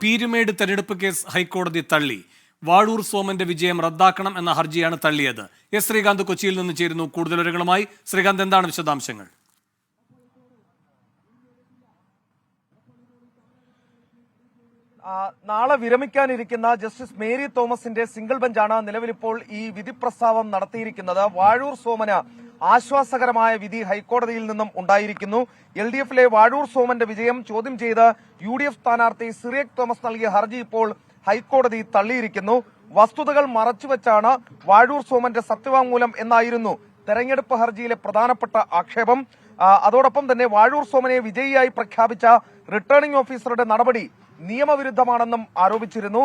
പീരുമേട് തെരഞ്ഞെടുപ്പ് കേസ് ഹൈക്കോടതി തള്ളി. വാഴൂർ സോമന്റെ വിജയം റദ്ദാക്കണം എന്ന ഹർജിയാണ് തള്ളിയത്. എസ് ശ്രീകാന്ത് കൊച്ചിയിൽ നിന്ന് ചേരുന്നു കൂടുതൽ വിവരങ്ങളുമായി. ശ്രീകാന്ത്, എന്താണ് വിശദാംശങ്ങൾ? നാളെ വിരമിക്കാനിരിക്കുന്ന ജസ്റ്റിസ് മേരി തോമസിന്റെ സിംഗിൾ ബെഞ്ചാണ് നിലവിലിപ്പോൾ ഈ വിധി പ്രസ്താവം നടത്തിയിരിക്കുന്നത്. വാഴൂർ സോമന് ആശ്വാസകരമായ വിധി ഹൈക്കോടതിയിൽ നിന്നും ഉണ്ടായിരിക്കുന്നു. LDF-ലെ വാഴൂർ സോമന്റെ വിജയം ചോദ്യം ചെയ്ത് UDF സ്ഥാനാർത്ഥി സിറിയക് തോമസ് നൽകിയ ഹർജി ഇപ്പോൾ ഹൈക്കോടതി തള്ളിയിരിക്കുന്നു. വസ്തുതകൾ മറച്ചുവെച്ചാണ് വാഴൂർ സോമന്റെ സത്യവാങ്മൂലം എന്നായിരുന്നു തെരഞ്ഞെടുപ്പ് ഹർജിയിലെ പ്രധാനപ്പെട്ട ആക്ഷേപം. അതോടൊപ്പം തന്നെ വാഴൂർ സോമനെ വിജയിയായി പ്രഖ്യാപിച്ച റിട്ടേണിംഗ് ഓഫീസറുടെ നടപടി നിയമവിരുദ്ധമാണെന്നും ആരോപിച്ചിരുന്നു.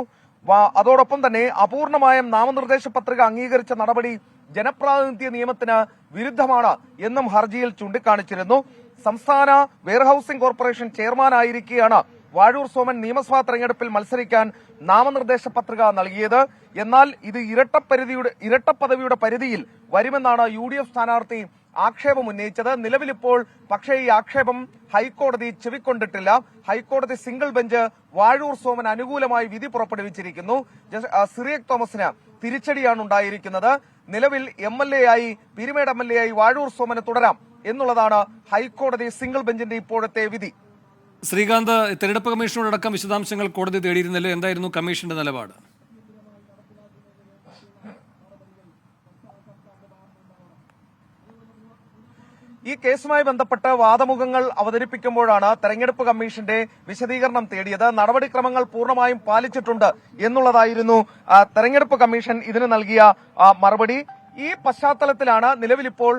അതോടൊപ്പം തന്നെ അപൂർണമായും നാമനിർദ്ദേശ പത്രിക അംഗീകരിച്ച നടപടി ജനപ്രാതിനിധ്യ നിയമത്തിന് വിരുദ്ധമാണ് എന്നും ഹർജിയിൽ ചൂണ്ടിക്കാണിച്ചിരുന്നു. സംസ്ഥാന വെയർഹൌസിംഗ് കോർപ്പറേഷൻ ചെയർമാനായിരിക്കെയാണ് വാഴൂർ സോമൻ നിയമസഭാ തെരഞ്ഞെടുപ്പിൽ മത്സരിക്കാൻ നാമനിർദ്ദേശ പത്രിക നൽകിയത്. എന്നാൽ ഇത് ഇരട്ടപ്പദവിയുടെ പരിധിയിൽ വരുമെന്നാണ് UDF സ്ഥാനാർത്ഥി ആക്ഷേപം ഉന്നയിച്ചത്. നിലവിലിപ്പോൾ പക്ഷേ ഈ ആക്ഷേപം ഹൈക്കോടതി ചെവിക്കൊണ്ടിട്ടില്ല. ഹൈക്കോടതി സിംഗിൾ ബെഞ്ച് വാഴൂർ സോമൻ അനുകൂലമായി വിധി പുറപ്പെടുവിച്ചിരിക്കുന്നു. സിറിയക് തോമസിന് തിരിച്ചടിയാണ് ഉണ്ടായിരിക്കുന്നത്. നിലവിൽ MLA-ആയി പീരുമേട് MLA-ആയി വാഴൂർ സോമന് തുടരാം എന്നുള്ളതാണ് ഹൈക്കോടതി സിംഗിൾ ബെഞ്ചിന്റെ ഇപ്പോഴത്തെ വിധി. ശ്രീകാന്ത്, തെരഞ്ഞെടുപ്പ് കമ്മീഷനോടക്കം വിശദാംശങ്ങൾ കോടതി തേടിയിരുന്നല്ലോ. എന്തായിരുന്നു കമ്മീഷന്റെ നിലപാട്? ഈ കേസുമായി ബന്ധപ്പെട്ട് വാദമുഖങ്ങൾ അവതരിപ്പിക്കുമ്പോഴാണ് തെരഞ്ഞെടുപ്പ് കമ്മീഷന്റെ വിശദീകരണം തേടിയത്. നടപടിക്രമങ്ങൾ പൂർണ്ണമായും പാലിച്ചിട്ടുണ്ട് എന്നുള്ളതായിരുന്നു തെരഞ്ഞെടുപ്പ് കമ്മീഷൻ ഇതിന് നൽകിയ മറുപടി. ഈ പശ്ചാത്തലത്തിലാണ് നിലവിലിപ്പോൾ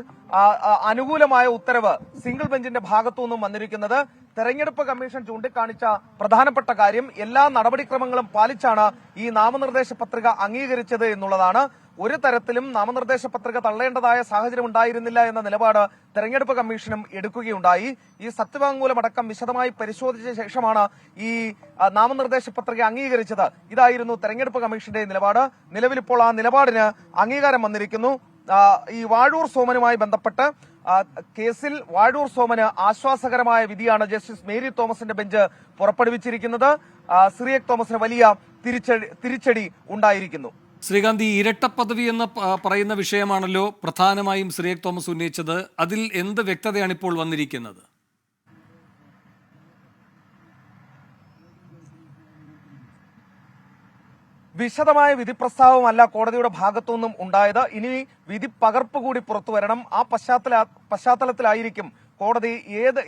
അനുകൂലമായ ഉത്തരവ് സിംഗിൾ ബെഞ്ചിന്റെ ഭാഗത്തുനിന്നും വന്നിരിക്കുന്നത്. തെരഞ്ഞെടുപ്പ് കമ്മീഷൻ ചൂണ്ടിക്കാണിച്ച പ്രധാനപ്പെട്ട കാര്യം എല്ലാ നടപടിക്രമങ്ങളും പാലിച്ചാണ് ഈ നാമനിർദ്ദേശ പത്രിക അംഗീകരിച്ചത് എന്നുള്ളതാണ്. ഒരു തരത്തിലും നാമനിർദ്ദേശ പത്രിക തള്ളേണ്ടതായ സാഹചര്യം ഉണ്ടായിരുന്നില്ല എന്ന നിലപാട് തെരഞ്ഞെടുപ്പ് കമ്മീഷനും എടുക്കുകയുണ്ടായി. ഈ സത്യവാങ്മൂലമടക്കം വിശദമായി പരിശോധിച്ച ശേഷമാണ് ഈ നാമനിർദ്ദേശ പത്രിക അംഗീകരിച്ചത്. ഇതായിരുന്നു തെരഞ്ഞെടുപ്പ് കമ്മീഷന്റെ നിലപാട്. നിലവിലിപ്പോൾ ആ നിലപാടിന് അംഗീകാരം വന്നിരിക്കുന്നു. ഈ വാഴൂർ സോമനുമായി ബന്ധപ്പെട്ട് കേസിൽ വാഴൂർ സോമന് ആശ്വാസകരമായ വിധിയാണ് ജസ്റ്റിസ് മേരി തോമസിന്റെ ബെഞ്ച് പുറപ്പെടുവിച്ചിരിക്കുന്നത്. സിറിയക് തോമസിന് വലിയ തിരിച്ചടി ഉണ്ടായിരിക്കുന്നു. ശ്രീകാന്ത്, ഈ ഇരട്ട പദവി എന്ന് പറയുന്ന വിഷയമാണല്ലോ പ്രധാനമായും സിറിയക് തോമസ് ഉന്നയിച്ചത്. അതിൽ എന്ത് വ്യക്തതയാണ് ഇപ്പോൾ വന്നിരിക്കുന്നത്? വിശദമായ വിധി പ്രസ്താവമല്ല കോടതിയുടെ ഭാഗത്തുനിന്നും ഉണ്ടായത്. ഇനി വിധി പകർപ്പ് കൂടി പുറത്തുവരണം. ആ പശ്ചാത്തലത്തിലായിരിക്കും കോടതി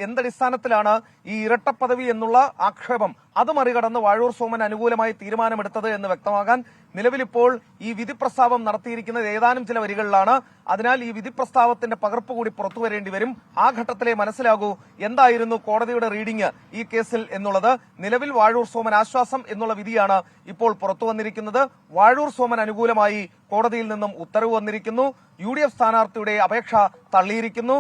എന്തടിസ്ഥാനത്തിലാണ് ഈ ഇരട്ടപ്പദവി എന്നുള്ള ആക്ഷേപം അത് മറികടന്ന് വാഴൂർ സോമൻ അനുകൂലമായി തീരുമാനമെടുത്തത് എന്ന് വ്യക്തമാകാൻ നിലവിലിപ്പോൾ ഈ വിധി പ്രസ്താവം നടത്തിയിരിക്കുന്നത് ഏതാനും ചില വരികളിലാണ്. അതിനാൽ ഈ വിധി പ്രസ്താവത്തിന്റെ പകർപ്പ് കൂടി പുറത്തു വരേണ്ടി വരും. ആ ഘട്ടത്തിലെ മനസ്സിലാകൂ എന്തായിരുന്നു കോടതിയുടെ റീഡിംഗ് ഈ കേസിൽ എന്നുള്ളത്. നിലവിൽ വാഴൂർ സോമൻ ആശ്വാസം എന്നുള്ള വിധിയാണ് ഇപ്പോൾ പുറത്തു വന്നിരിക്കുന്നത്. വാഴൂർ സോമൻ അനുകൂലമായി കോടതിയിൽ നിന്നും ഉത്തരവ് വന്നിരിക്കുന്നു. UDF സ്ഥാനാർത്ഥിയുടെ അപേക്ഷ തള്ളിയിരിക്കുന്നു.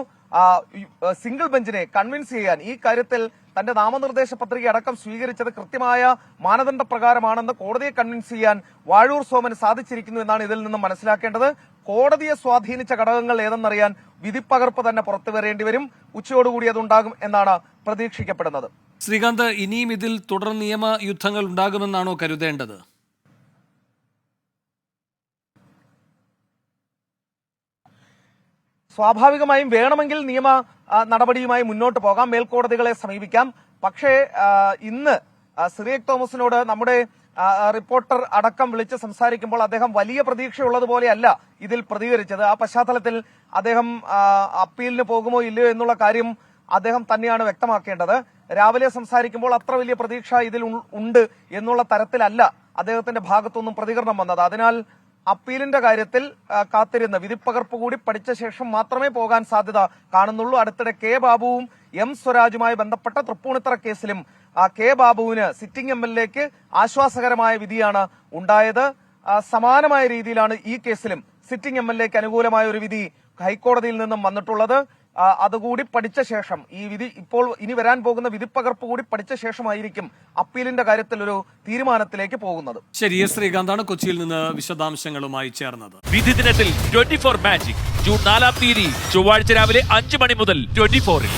സിംഗിൾ ബെഞ്ചിനെ കൺവിൻസ് ചെയ്യാൻ ഈ കാര്യത്തിൽ തന്റെ നാമനിർദ്ദേശ പത്രിക അടക്കം സ്വീകരിച്ചത് കൃത്യമായ മാനദണ്ഡ പ്രകാരമാണെന്ന് കോടതിയെ കൺവിൻസ് ചെയ്യാൻ വാഴൂർ സോമന് സാധിച്ചിരിക്കുന്നു എന്നാണ് ഇതിൽ നിന്നും മനസ്സിലാക്കേണ്ടത്. കോടതിയെ സ്വാധീനിച്ച ഘടകങ്ങൾ ഏതെന്നറിയാൻ വിധിപ്പകർപ്പ് തന്നെ പുറത്തു വരേണ്ടി വരും. ഉച്ചയോടുകൂടി അതുണ്ടാകും എന്നാണ് പ്രതീക്ഷിക്കപ്പെടുന്നത്. ശ്രീകാന്ത്, ഇനിയും ഇതിൽ തുടർ നിയമ യുദ്ധങ്ങൾ ഉണ്ടാകുമെന്നാണോ കരുതേണ്ടത്? സ്വാഭാവികമായും വേണമെങ്കിൽ നിയമ നടപടിയുമായി മുന്നോട്ട് പോകാം, മേൽക്കോടതികളെ സമീപിക്കാം. പക്ഷേ ഇന്ന് സിറിയക് തോമസിനോട് നമ്മുടെ റിപ്പോർട്ടർ അടക്കം വിളിച്ച് സംസാരിക്കുമ്പോൾ അദ്ദേഹം വലിയ പ്രതീക്ഷയുള്ളതുപോലെയല്ല ഇതിൽ പ്രതികരിച്ചത്. ആ പശ്ചാത്തലത്തിൽ അദ്ദേഹം അപ്പീലിന് പോകുമോ ഇല്ലയോ എന്നുള്ള കാര്യം അദ്ദേഹം തന്നെയാണ് വ്യക്തമാക്കേണ്ടത്. രാവിലെ സംസാരിക്കുമ്പോൾ അത്ര വലിയ പ്രതീക്ഷ ഇതിൽ ഉണ്ട് എന്നുള്ള തരത്തിലല്ല അദ്ദേഹത്തിന്റെ ഭാഗത്തുനിന്നും പ്രതികരണം വന്നത്. അതിനാൽ അപ്പീലിന്റെ കാര്യത്തിൽ കാത്തിരുന്ന വിധിപ്പകർപ്പ് കൂടി പഠിച്ച ശേഷം മാത്രമേ പോകാൻ സാധ്യത കാണുന്നുള്ളൂ. അടുത്തിടെ കെ ബാബുവും M സ്വരാജുമായി ബന്ധപ്പെട്ട തൃപ്പൂണിത്തറ കേസിലും കെ ബാബുവിന് സിറ്റിംഗ് MLA-ക്ക് ആശ്വാസകരമായ വിധിയാണ് ഉണ്ടായത്. സമാനമായ രീതിയിലാണ് ഈ കേസിലും സിറ്റിംഗ് MLA-ക്ക് അനുകൂലമായ ഒരു വിധി ഹൈക്കോടതിയിൽ നിന്നും വന്നിട്ടുള്ളത്. അതുകൂടി പഠിച്ച ശേഷം ഈ വിധി ഇപ്പോൾ ഇനി വരാൻ പോകുന്ന വിധിപ്പകർപ്പ് കൂടി പഠിച്ച ശേഷമായിരിക്കും അപ്പീലിന്റെ കാര്യത്തിൽ ഒരു തീരുമാനത്തിലേക്ക് പോകുന്നത്. ശരി, ശ്രീകാന്താണ് കൊച്ചിയിൽ നിന്ന് വിശദാംശങ്ങളുമായി ചേർന്നത്. വിധി ദിനത്തിൽ 24 മാജിക് ജൂൺ 4 ചൊവ്വാഴ്ച രാവിലെ 5 മണി മുതൽ 24-ൽ.